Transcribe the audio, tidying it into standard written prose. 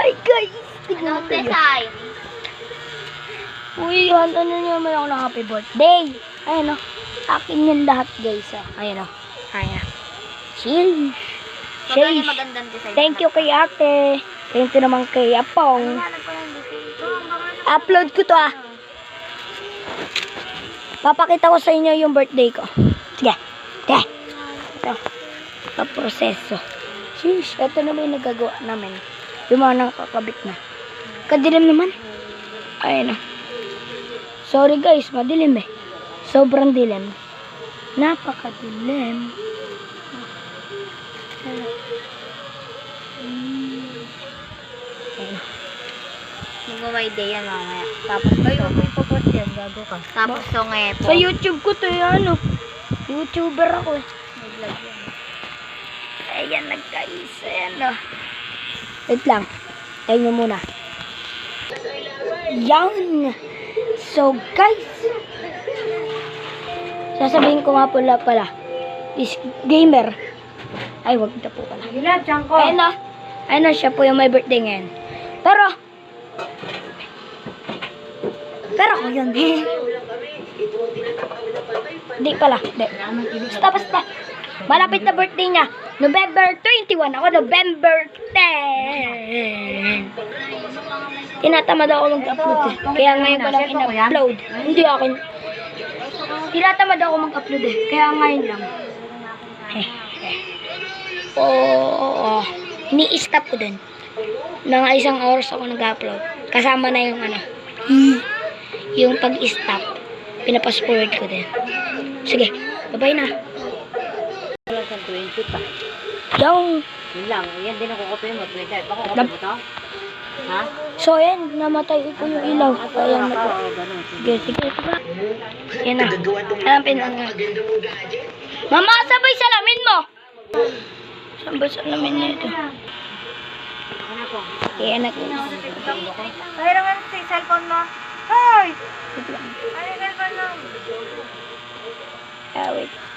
Hi guys! Tignan Anong natin. design? Uy, handa na naman ako ng happy birthday. Ayun o. Akin yan lahat guys. Ayun o. Ayun. Cheers. Maganda magandang design. Thank you kay ate. Thank you naman kay Apong. Hanap ko ng design. Upload ko to Papakita ko sa inyo yung birthday ko. Sige. Sige. Ito. Ito proseso. Sheesh. Ito naman yung nagagawa namin. Yung mga nakakabit na. Kadilim naman. Ayun o. Sorry guys, madilim eh. Sobrang dilim. Napakadilim. Ayun. Mag-my day yan mamaya. Tapos Huwag mo ipopost yan, gago ka. Tapos songepo. Sa YouTube ko to ano. YouTuber ako eh. Nag-vlog yan. Ayan, nagkais. Ayan o. Wait lang. Tayo nyo muna. Yan. So guys. Sasabihin ko nga pala. Is gamer. Ay, wag na po pala. Gila, Chanko. Ayun na. Ayun na, siya po yung may birthday ngayon. Pero ako yun. Hindi pala. Hindi. Basta. Malapit na birthday niya. November 21. Ako November 10. Tinatamad ako mag-upload eh. Kaya ngayon ko lang in-upload. Hindi akin. Tinatamad ako mag-upload eh. Kaya ngayon lang. Oo. Ini-stop ko dun. Nang isang oras ako nag-upload. Kasama na yung yung pag-stop. Pinapass forward ko din. Sige. Bye-bye na. 20 pa. Yung. Yun lang. Yan din ako kopihin mo. 20. Bako kopihin mo to? Ha? So, yan. Namatay ko yung ilaw. Kaya na po. Sige. Yan na. Hanapin na nga. Mama, sabay salamin mo! Saan ba salamin niya ito? Ano po? Yan na. Kaya naman sa cellphone mo. Hoy! Wait lang. Ano yung cellphone mo? Wait.